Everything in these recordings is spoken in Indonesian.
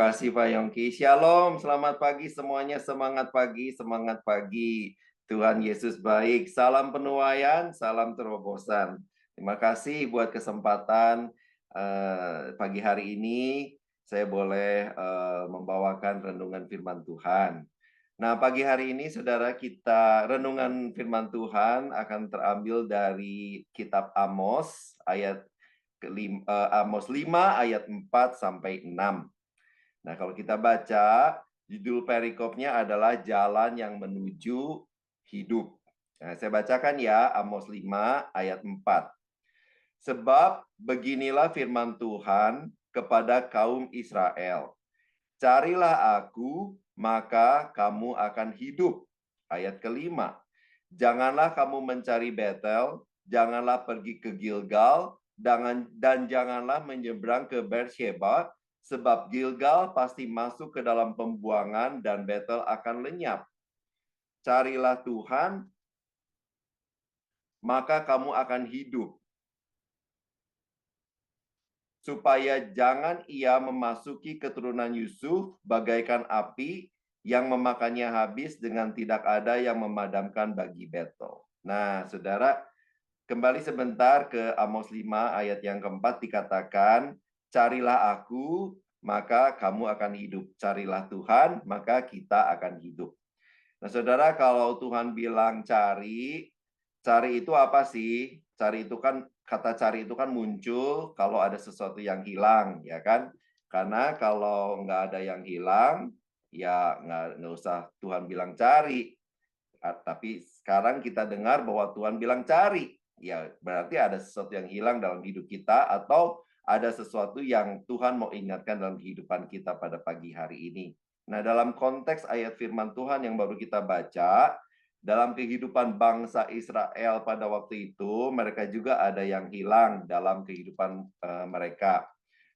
kasih Pak Yongki. Shalom, selamat pagi semuanya. Semangat pagi, semangat pagi. Tuhan Yesus baik. Salam penuaian, salam terobosan. Terima kasih buat kesempatan pagi hari ini. Saya boleh membawakan renungan firman Tuhan. Nah, pagi hari ini saudara kita renungan firman Tuhan akan terambil dari kitab Amos ayat Amos 5 ayat 4 sampai 6. Nah, kalau kita baca, judul perikopnya adalah Jalan yang Menuju Hidup. Nah, saya bacakan ya, Amos 5 ayat 4. Sebab beginilah firman Tuhan kepada kaum Israel. Carilah aku, maka kamu akan hidup. Ayat kelima. Janganlah kamu mencari Betel, janganlah pergi ke Gilgal, dan janganlah menyeberang ke Beersheba, sebab Gilgal pasti masuk ke dalam pembuangan dan Betel akan lenyap. Carilah Tuhan, maka kamu akan hidup. Supaya jangan ia memasuki keturunan Yusuf bagaikan api yang memakannya habis dengan tidak ada yang memadamkan bagi Betel. Nah, saudara, kembali sebentar ke Amos 5 ayat yang keempat dikatakan, carilah aku, maka kamu akan hidup. Carilah Tuhan, maka kita akan hidup. Nah, saudara, kalau Tuhan bilang cari itu apa sih? Cari itu kan, kata cari itu kan muncul kalau ada sesuatu yang hilang, ya kan? Karena kalau nggak ada yang hilang, ya nggak usah Tuhan bilang cari. Tapi sekarang kita dengar bahwa Tuhan bilang cari. Ya, berarti ada sesuatu yang hilang dalam hidup kita atau ada sesuatu yang Tuhan mau ingatkan dalam kehidupan kita pada pagi hari ini. Nah, dalam konteks ayat firman Tuhan yang baru kita baca, dalam kehidupan bangsa Israel pada waktu itu, mereka juga ada yang hilang dalam kehidupan mereka.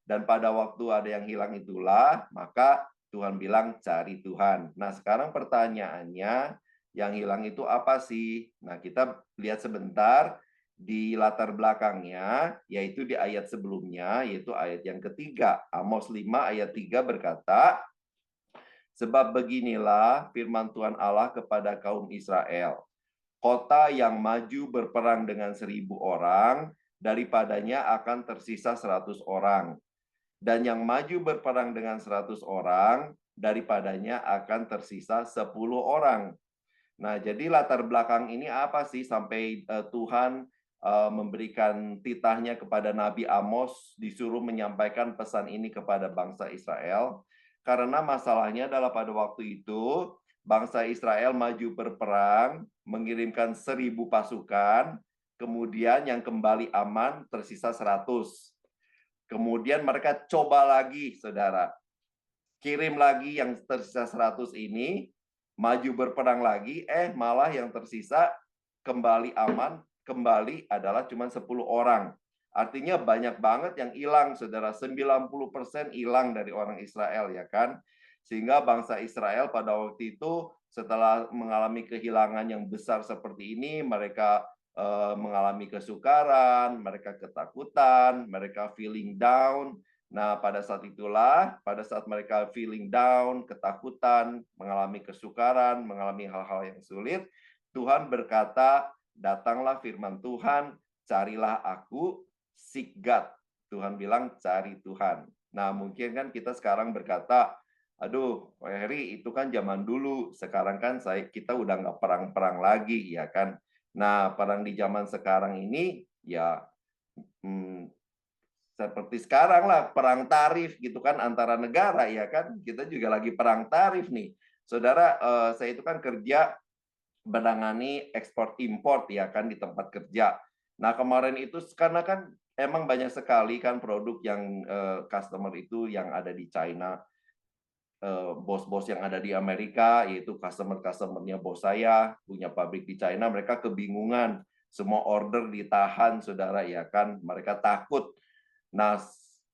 Dan pada waktu ada yang hilang itulah, maka Tuhan bilang cari Tuhan. Nah, sekarang pertanyaannya, yang hilang itu apa sih? Nah, kita lihat sebentar di latar belakangnya, yaitu di ayat sebelumnya, yaitu ayat yang ketiga. Amos 5 ayat 3 berkata, sebab beginilah firman Tuhan Allah kepada kaum Israel. Kota yang maju berperang dengan 1.000 orang, daripadanya akan tersisa 100 orang. Dan yang maju berperang dengan 100 orang, daripadanya akan tersisa 10 orang. Nah, jadi latar belakang ini apa sih sampai Tuhan memberikan titahnya kepada Nabi Amos disuruh menyampaikan pesan ini kepada bangsa Israel? Karena masalahnya adalah pada waktu itu bangsa Israel maju berperang, mengirimkan 1.000 pasukan, kemudian yang kembali aman tersisa 100. Kemudian mereka coba lagi, saudara. Kirim lagi yang tersisa 100 ini, maju berperang lagi, malah yang tersisa kembali aman, kembali adalah cuma 10 orang. Artinya banyak banget yang hilang, saudara. 90% hilang dari orang Israel, ya kan? Sehingga bangsa Israel pada waktu itu setelah mengalami kehilangan yang besar seperti ini, mereka mengalami kesukaran, mereka ketakutan, mereka feeling down. Nah, pada saat itulah, pada saat mereka feeling down, ketakutan, mengalami kesukaran, mengalami hal-hal yang sulit, Tuhan berkata, datanglah firman Tuhan, carilah aku, seek God. Tuhan bilang, cari Tuhan. Nah, mungkin kan kita sekarang berkata, aduh, Heri, itu kan zaman dulu. Sekarang kan kita udah nggak perang-perang lagi, ya kan? Nah, perang di zaman sekarang ini, ya seperti sekarang lah, perang tarif gitu kan antara negara, ya kan? Kita juga lagi perang tarif nih. Saudara, saya itu kan kerja menangani ekspor import ya kan di tempat kerja. Nah, kemarin itu karena kan emang banyak sekali kan produk yang customer itu yang ada di China, bos-bos yang ada di Amerika, yaitu customer-customernya bos saya, punya pabrik di China, mereka kebingungan. Semua order ditahan, saudara, ya kan? Mereka takut. Nah,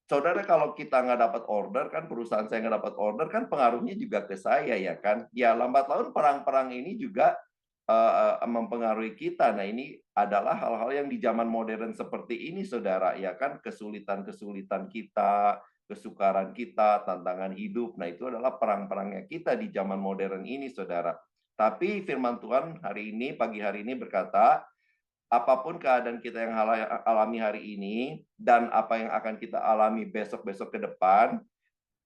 saudara, kalau kita nggak dapat order, kan perusahaan saya nggak dapat order, kan pengaruhnya juga ke saya, ya kan? Ya, lambat laun perang-perang ini juga mempengaruhi kita. Nah, ini adalah hal-hal yang di zaman modern seperti ini, saudara, ya kan, kesulitan-kesulitan kita, kesukaran kita, tantangan hidup. Nah, itu adalah perang-perangnya kita di zaman modern ini, saudara. Tapi firman Tuhan hari ini, pagi hari ini berkata, apapun keadaan kita yang alami hari ini, dan apa yang akan kita alami besok-besok ke depan,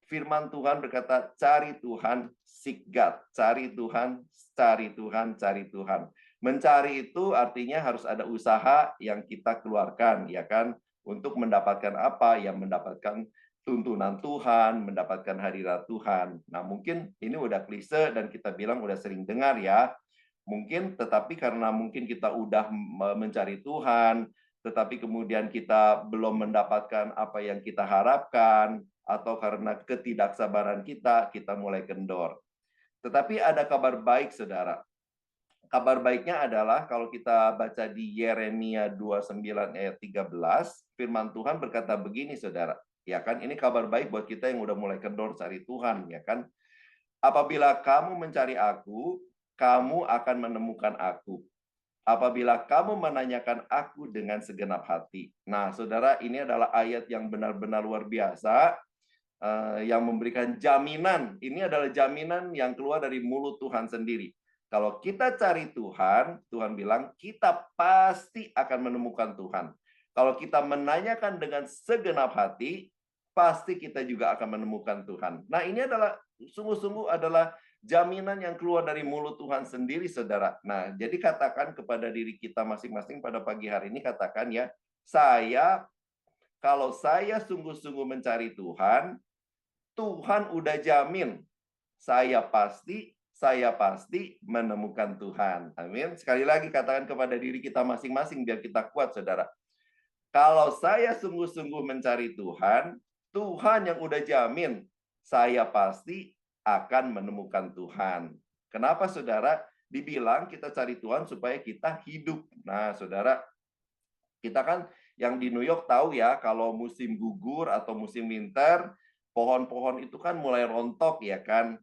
firman Tuhan berkata, cari Tuhan, seek God. Cari Tuhan, cari Tuhan, cari Tuhan. Mencari itu artinya harus ada usaha yang kita keluarkan, ya kan? Untuk mendapatkan apa? Yang mendapatkan tuntunan Tuhan, mendapatkan hadirat Tuhan. Nah, mungkin ini udah klise dan kita bilang udah sering dengar ya. Mungkin, tetapi karena mungkin kita udah mencari Tuhan, tetapi kemudian kita belum mendapatkan apa yang kita harapkan, atau karena ketidaksabaran kita mulai kendor. Tetapi ada kabar baik, saudara. Kabar baiknya adalah kalau kita baca di Yeremia 29 ayat 13, firman Tuhan berkata begini, saudara. Ya kan, ini kabar baik buat kita yang udah mulai kendor cari Tuhan, ya kan. Apabila kamu mencari aku, kamu akan menemukan aku. Apabila kamu menanyakan aku dengan segenap hati. Nah, saudara, ini adalah ayat yang benar-benar luar biasa, yang memberikan jaminan. Ini adalah jaminan yang keluar dari mulut Tuhan sendiri. Kalau kita cari Tuhan, Tuhan bilang, kita pasti akan menemukan Tuhan. Kalau kita menanyakan dengan segenap hati, pasti kita juga akan menemukan Tuhan. Nah, ini adalah sungguh-sungguh adalah jaminan yang keluar dari mulut Tuhan sendiri, saudara. Nah, jadi katakan kepada diri kita masing-masing pada pagi hari ini, katakan ya, kalau saya sungguh-sungguh mencari Tuhan, Tuhan udah jamin, saya pasti menemukan Tuhan. Amin. Sekali lagi katakan kepada diri kita masing-masing biar kita kuat, saudara. Kalau saya sungguh-sungguh mencari Tuhan, Tuhan yang udah jamin, saya pasti akan menemukan Tuhan. Kenapa, saudara? Dibilang kita cari Tuhan supaya kita hidup. Nah, saudara, kita kan yang di New York tahu ya, kalau musim gugur atau musim winter, pohon-pohon itu kan mulai rontok, ya kan?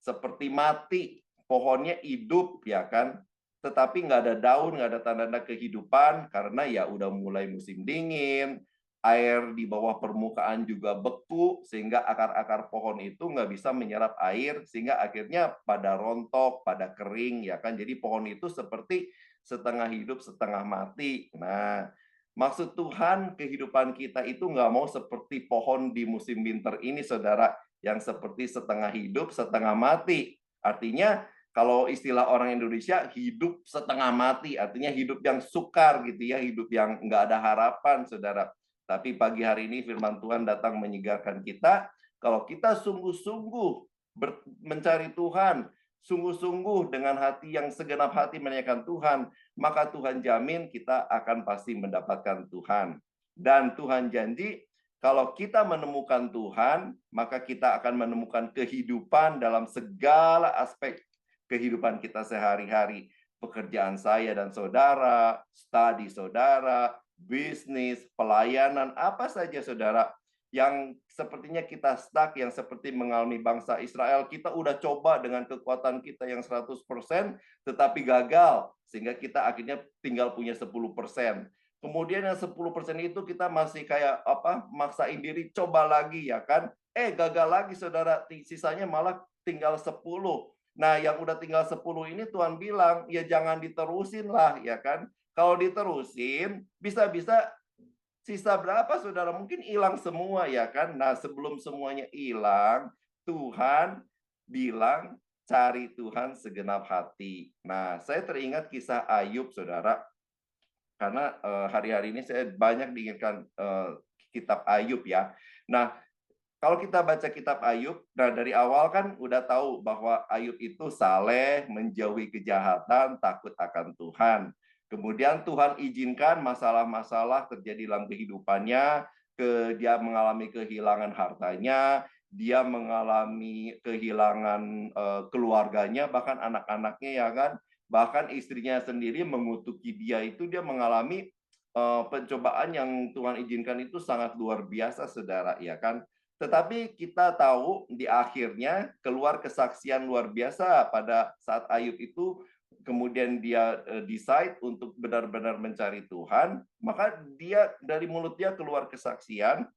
Seperti mati, pohonnya hidup, ya kan? Tetapi nggak ada daun, nggak ada tanda-tanda kehidupan, karena ya udah mulai musim dingin, air di bawah permukaan juga beku, sehingga akar-akar pohon itu nggak bisa menyerap air, sehingga akhirnya pada rontok, pada kering, ya kan? Jadi pohon itu seperti setengah hidup, setengah mati. Nah, maksud Tuhan kehidupan kita itu nggak mau seperti pohon di musim winter ini, saudara, yang seperti setengah hidup, setengah mati. Artinya, kalau istilah orang Indonesia, hidup setengah mati. Artinya hidup yang sukar gitu ya, hidup yang nggak ada harapan, saudara. Tapi pagi hari ini firman Tuhan datang menyegarkan kita, kalau kita sungguh-sungguh mencari Tuhan, sungguh-sungguh dengan hati yang segenap hati menanyakan Tuhan, maka Tuhan jamin kita akan pasti mendapatkan Tuhan. Dan Tuhan janji, kalau kita menemukan Tuhan, maka kita akan menemukan kehidupan dalam segala aspek kehidupan kita sehari-hari. Pekerjaan saya dan saudara, studi saudara, bisnis, pelayanan, apa saja, saudara, yang sepertinya kita stuck, yang seperti mengalami bangsa Israel, kita udah coba dengan kekuatan kita yang 100%, tetapi gagal, sehingga kita akhirnya tinggal punya 10%. Kemudian yang 10% itu kita masih kayak maksain diri coba lagi, ya kan? Gagal lagi, saudara, sisanya malah tinggal 10. Nah, yang udah tinggal 10 ini Tuhan bilang, ya jangan diterusin lah, ya kan? Kalau diterusin, bisa-bisa sisa berapa, saudara? Mungkin hilang semua, ya kan? Nah, sebelum semuanya hilang, Tuhan bilang, cari Tuhan segenap hati. Nah, saya teringat kisah Ayub, saudara. Karena hari-hari ini saya banyak diingatkan kitab Ayub, ya. Nah, kalau kita baca kitab Ayub, nah dari awal kan udah tahu bahwa Ayub itu saleh, menjauhi kejahatan, takut akan Tuhan. Kemudian Tuhan izinkan masalah-masalah terjadi dalam kehidupannya, dia mengalami kehilangan hartanya, dia mengalami kehilangan keluarganya, bahkan anak-anaknya, ya kan. Bahkan istrinya sendiri mengutuki dia, itu dia mengalami pencobaan yang Tuhan izinkan itu sangat luar biasa, saudara, ya kan. Tetapi kita tahu di akhirnya keluar kesaksian luar biasa pada saat Ayub itu kemudian dia decide untuk benar-benar mencari Tuhan, maka dia dari mulut dia keluar kesaksian.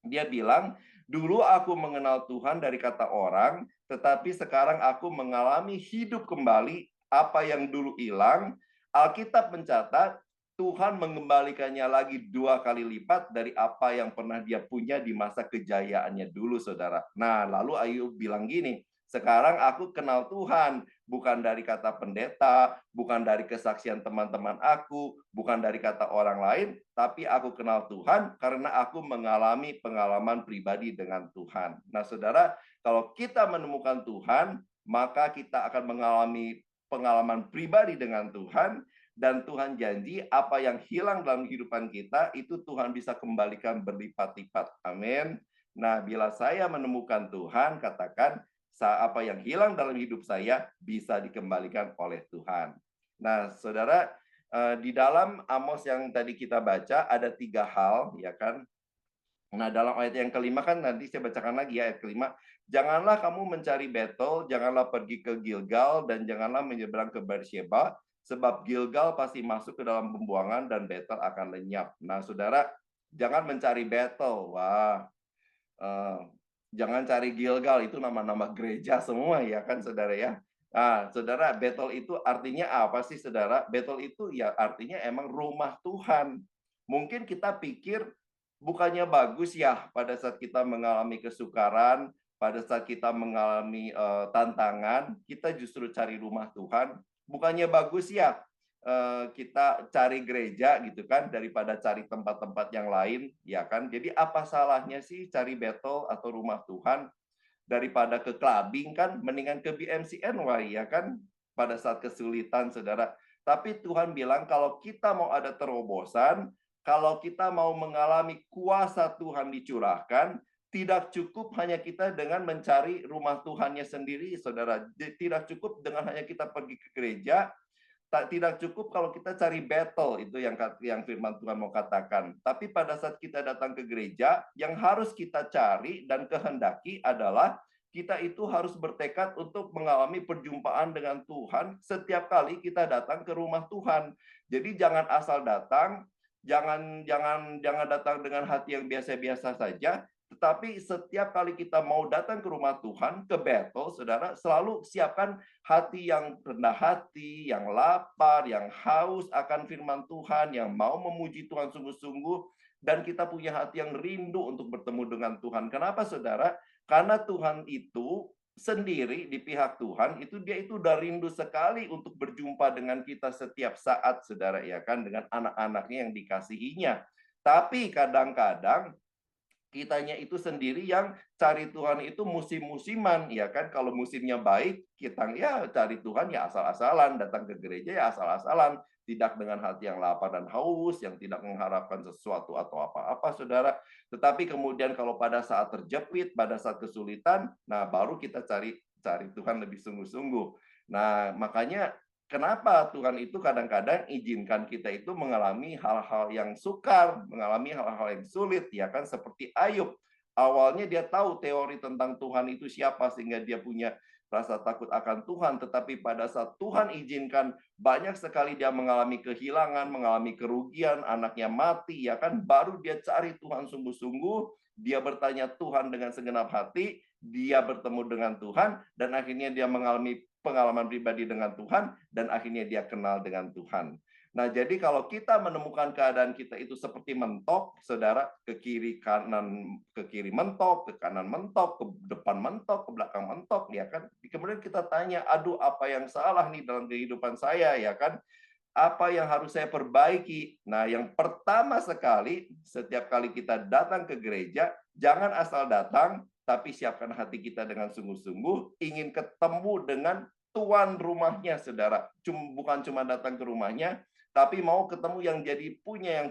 Dia bilang, dulu aku mengenal Tuhan dari kata orang, tetapi sekarang aku mengalami hidup kembali apa yang dulu hilang. Alkitab mencatat Tuhan mengembalikannya lagi 2 kali lipat dari apa yang pernah dia punya di masa kejayaannya dulu, saudara. Nah, lalu Ayub bilang gini, sekarang aku kenal Tuhan, bukan dari kata pendeta, bukan dari kesaksian teman-teman aku, bukan dari kata orang lain, tapi aku kenal Tuhan karena aku mengalami pengalaman pribadi dengan Tuhan. Nah, saudara, kalau kita menemukan Tuhan, maka kita akan mengalami pengalaman pribadi dengan Tuhan, dan Tuhan janji apa yang hilang dalam kehidupan kita, itu Tuhan bisa kembalikan berlipat-lipat. Amin. Nah, bila saya menemukan Tuhan, katakan, apa yang hilang dalam hidup saya bisa dikembalikan oleh Tuhan. Nah, saudara, di dalam Amos yang tadi kita baca ada 3 hal, ya kan? Nah, dalam ayat yang kelima kan nanti saya bacakan lagi ya, ayat kelima. Janganlah kamu mencari Betel, janganlah pergi ke Gilgal, dan janganlah menyeberang ke Beersheba, sebab Gilgal pasti masuk ke dalam pembuangan dan Betel akan lenyap. Nah, saudara, jangan mencari Betel. Wah, eh, jangan cari Gilgal, itu nama-nama gereja semua ya kan, saudara ya. Nah, saudara, Betel itu artinya apa sih, saudara? Betel itu ya artinya emang rumah Tuhan. Mungkin kita pikir bukannya bagus ya pada saat kita mengalami kesukaran, pada saat kita mengalami tantangan, kita justru cari rumah Tuhan. Bukannya bagus ya kita cari gereja gitu kan daripada cari tempat-tempat yang lain, ya kan? Jadi apa salahnya sih cari Betel atau rumah Tuhan daripada ke clubbing kan? Mendingan ke BMCNY ya kan? Pada saat kesulitan, saudara. Tapi Tuhan bilang kalau kita mau ada terobosan, kalau kita mau mengalami kuasa Tuhan dicurahkan, tidak cukup hanya kita dengan mencari rumah Tuhannya sendiri, saudara. Tidak cukup dengan hanya kita pergi ke gereja, tidak cukup kalau kita cari battle, itu yang firman Tuhan mau katakan. Tapi pada saat kita datang ke gereja, yang harus kita cari dan kehendaki adalah kita itu harus bertekad untuk mengalami perjumpaan dengan Tuhan setiap kali kita datang ke rumah Tuhan. Jadi jangan asal datang, jangan datang dengan hati yang biasa-biasa saja, tetapi setiap kali kita mau datang ke rumah Tuhan, ke Bethel, saudara, selalu siapkan hati yang rendah hati, yang lapar, yang haus akan firman Tuhan, yang mau memuji Tuhan sungguh-sungguh, dan kita punya hati yang rindu untuk bertemu dengan Tuhan. Kenapa, saudara? Karena Tuhan itu sendiri di pihak Tuhan, itu dia itu udah rindu sekali untuk berjumpa dengan kita setiap saat, saudara, ya kan, dengan anak-anaknya yang dikasihinya. Tapi kadang-kadang kitanya itu sendiri yang cari Tuhan itu musim-musiman, ya kan? Kalau musimnya baik, kita ya cari Tuhan ya asal-asalan, datang ke gereja ya asal-asalan, tidak dengan hati yang lapar dan haus, yang tidak mengharapkan sesuatu atau apa-apa, saudara. Tetapi kemudian kalau pada saat terjepit, pada saat kesulitan, nah baru kita cari Tuhan lebih sungguh-sungguh. Nah, makanya kenapa Tuhan itu kadang-kadang izinkan kita itu mengalami hal-hal yang sukar, mengalami hal-hal yang sulit, ya kan? Seperti Ayub. Awalnya dia tahu teori tentang Tuhan itu siapa, sehingga dia punya rasa takut akan Tuhan. Tetapi pada saat Tuhan izinkan, banyak sekali dia mengalami kehilangan, mengalami kerugian, anaknya mati, ya kan? Baru dia cari Tuhan sungguh-sungguh, dia bertanya Tuhan dengan segenap hati, dia bertemu dengan Tuhan, dan akhirnya dia mengalami pengalaman pribadi dengan Tuhan, dan akhirnya dia kenal dengan Tuhan. Nah, jadi kalau kita menemukan keadaan kita itu seperti mentok, saudara, ke kiri mentok, ke kanan mentok, ke depan mentok, ke belakang mentok, ya kan? Kemudian kita tanya, aduh apa yang salah nih dalam kehidupan saya, ya kan? Apa yang harus saya perbaiki? Nah, yang pertama sekali, setiap kali kita datang ke gereja, jangan asal datang, tapi siapkan hati kita dengan sungguh-sungguh, ingin ketemu dengan tuan rumahnya, saudara. Bukan cuma datang ke rumahnya, tapi mau ketemu yang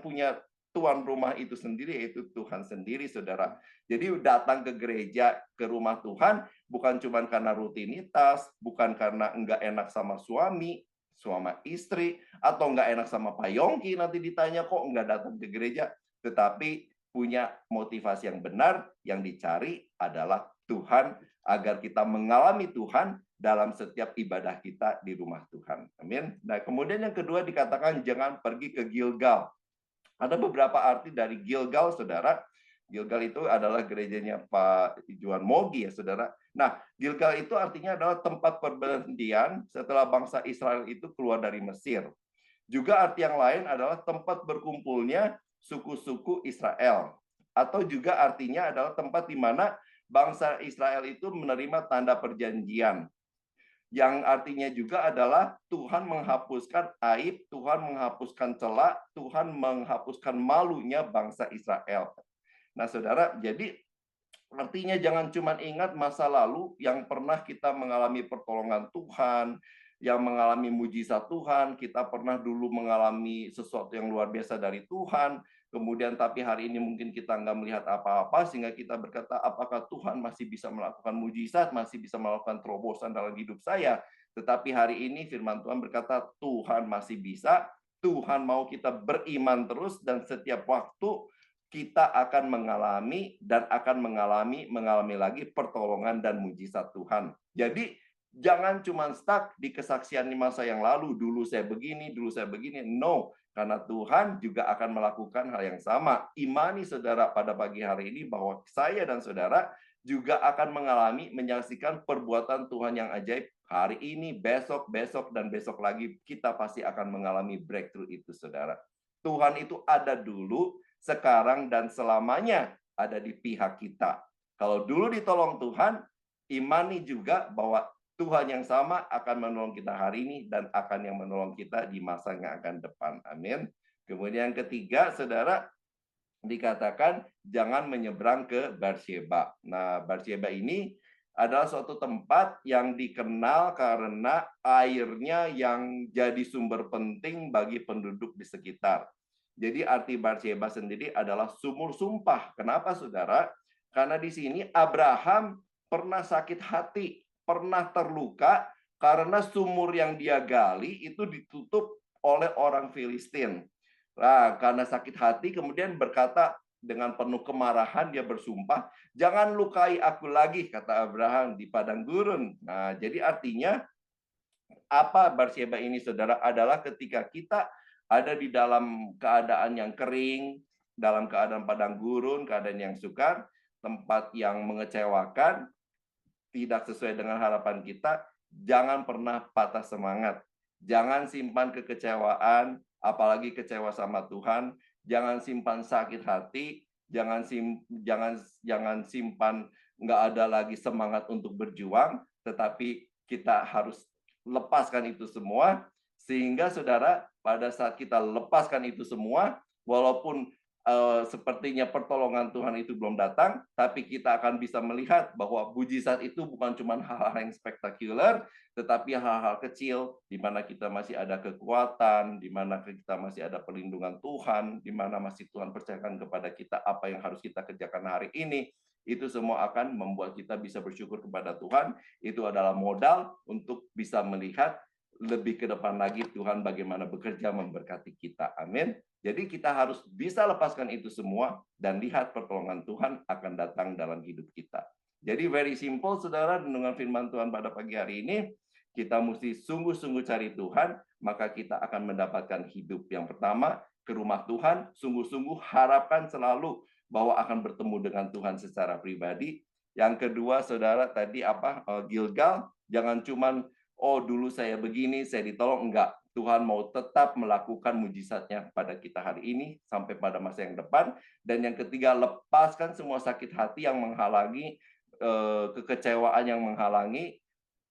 punya tuan rumah itu sendiri, yaitu Tuhan sendiri, saudara. Jadi datang ke gereja, ke rumah Tuhan, bukan cuma karena rutinitas, bukan karena enggak enak sama suami, sama istri, atau enggak enak sama Pak Yongki, nanti ditanya kok enggak datang ke gereja, tetapi punya motivasi yang benar, yang dicari adalah Tuhan, agar kita mengalami Tuhan, dalam setiap ibadah kita di rumah Tuhan. Amin. Nah, kemudian yang kedua dikatakan jangan pergi ke Gilgal. Ada beberapa arti dari Gilgal, saudara. Gilgal itu adalah gerejanya Pak Juan Mogi, ya, saudara. Nah, Gilgal itu artinya adalah tempat perberhentian setelah bangsa Israel itu keluar dari Mesir. Juga arti yang lain adalah tempat berkumpulnya suku-suku Israel. Atau juga artinya adalah tempat di mana bangsa Israel itu menerima tanda perjanjian. Yang artinya juga adalah Tuhan menghapuskan aib, Tuhan menghapuskan celah, Tuhan menghapuskan malunya bangsa Israel. Nah, saudara, jadi artinya jangan cuma ingat masa lalu yang pernah kita mengalami pertolongan Tuhan, yang mengalami mujizat Tuhan, kita pernah dulu mengalami sesuatu yang luar biasa dari Tuhan, kemudian tapi hari ini mungkin kita nggak melihat apa-apa, sehingga kita berkata, apakah Tuhan masih bisa melakukan mujizat, masih bisa melakukan terobosan dalam hidup saya? Tetapi hari ini firman Tuhan berkata, Tuhan masih bisa, Tuhan mau kita beriman terus, dan setiap waktu kita akan mengalami lagi pertolongan dan mujizat Tuhan. Jadi jangan cuma stuck di kesaksian di masa yang lalu, dulu saya begini. No, karena Tuhan juga akan melakukan hal yang sama. Imani saudara pada pagi hari ini bahwa saya dan saudara juga akan menyaksikan perbuatan Tuhan yang ajaib hari ini, besok, dan besok lagi. Kita pasti akan mengalami breakthrough itu, saudara. Tuhan itu ada dulu, sekarang, dan selamanya ada di pihak kita. Kalau dulu ditolong Tuhan, imani juga bahwa Tuhan yang sama akan menolong kita hari ini dan akan yang menolong kita di masa yang akan depan. Amin. Kemudian yang ketiga, saudara, dikatakan jangan menyeberang ke Beersheba. Nah, Beersheba ini adalah suatu tempat yang dikenal karena airnya yang jadi sumber penting bagi penduduk di sekitar. Jadi arti Beersheba sendiri adalah sumur sumpah. Kenapa, saudara? Karena di sini Abraham pernah sakit hati, pernah terluka karena sumur yang dia gali itu ditutup oleh orang Filistin. Nah, karena sakit hati kemudian berkata dengan penuh kemarahan, dia bersumpah, jangan lukai aku lagi, kata Abraham, di padang gurun. Nah, jadi artinya apa Beersheba ini, saudara, adalah ketika kita ada di dalam keadaan yang kering, dalam keadaan padang gurun, keadaan yang sukar, tempat yang mengecewakan, tidak sesuai dengan harapan kita, jangan pernah patah semangat. Jangan simpan kekecewaan, apalagi kecewa sama Tuhan. Jangan simpan sakit hati, jangan simpan nggak ada lagi semangat untuk berjuang, tetapi kita harus lepaskan itu semua, sehingga saudara, pada saat kita lepaskan itu semua, walaupun sepertinya pertolongan Tuhan itu belum datang, tapi kita akan bisa melihat bahwa mujizat itu bukan cuma hal-hal yang spektakuler, tetapi hal-hal kecil, di mana kita masih ada kekuatan, di mana kita masih ada perlindungan Tuhan, di mana masih Tuhan percayakan kepada kita apa yang harus kita kerjakan hari ini. Itu semua akan membuat kita bisa bersyukur kepada Tuhan. Itu adalah modal untuk bisa melihat lebih ke depan lagi Tuhan bagaimana bekerja memberkati kita. Amin. Jadi kita harus bisa lepaskan itu semua dan lihat pertolongan Tuhan akan datang dalam hidup kita. Jadi very simple, saudara, dengan firman Tuhan pada pagi hari ini, kita mesti sungguh-sungguh cari Tuhan, maka kita akan mendapatkan hidup. Yang pertama, ke rumah Tuhan, sungguh-sungguh harapkan selalu bahwa akan bertemu dengan Tuhan secara pribadi. Yang kedua, saudara, tadi Gilgal, jangan cuman dulu saya begini, saya ditolong. Enggak. Tuhan mau tetap melakukan mujizatnya pada kita hari ini sampai pada masa yang depan. Dan yang ketiga, lepaskan semua sakit hati yang menghalangi, kekecewaan yang menghalangi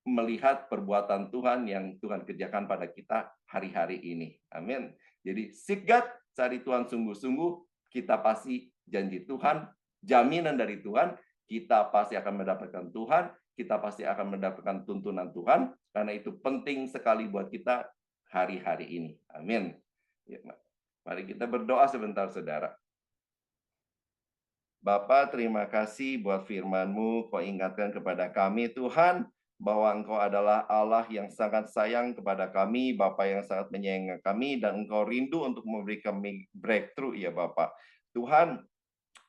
melihat perbuatan Tuhan yang Tuhan kerjakan pada kita hari-hari ini. Amin. Jadi seek God, cari Tuhan sungguh-sungguh, kita pasti janji Tuhan, jaminan dari Tuhan, kita pasti akan mendapatkan Tuhan, kita pasti akan mendapatkan tuntunan Tuhan, karena itu penting sekali buat kita hari-hari ini. Amin. Ya, mari kita berdoa sebentar, saudara. Bapa, terima kasih buat firman-Mu. Kau ingatkan kepada kami, Tuhan, bahwa Engkau adalah Allah yang sangat sayang kepada kami, Bapa yang sangat menyayangi kami, dan Engkau rindu untuk memberi kami breakthrough, ya Bapa. Tuhan,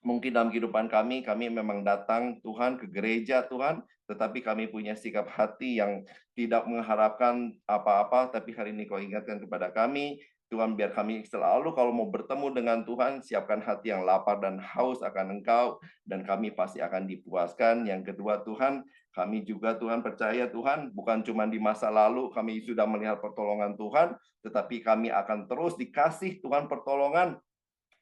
Mungkin dalam kehidupan kami memang datang Tuhan ke gereja Tuhan, tetapi kami punya sikap hati yang tidak mengharapkan apa-apa, tapi hari ini Kau ingatkan kepada kami, Tuhan biar kami selalu kalau mau bertemu dengan Tuhan, siapkan hati yang lapar dan haus akan Engkau, dan kami pasti akan dipuaskan. Yang kedua Tuhan, kami juga Tuhan percaya Tuhan, bukan cuma di masa lalu kami sudah melihat pertolongan Tuhan, tetapi kami akan terus dikasih Tuhan pertolongan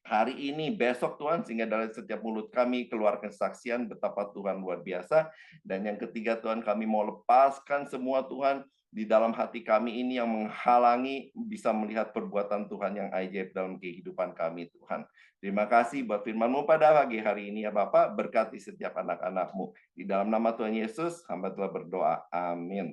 hari ini, besok Tuhan, sehingga dari setiap mulut kami keluar kesaksian betapa Tuhan luar biasa. Dan yang ketiga Tuhan, kami mau lepaskan semua Tuhan di dalam hati kami ini yang menghalangi bisa melihat perbuatan Tuhan yang ajaib dalam kehidupan kami Tuhan. Terima kasih buat firman-Mu pada pagi hari ini ya Bapak, berkati setiap anak-anak-Mu. Di dalam nama Tuhan Yesus, hamba telah berdoa. Amin.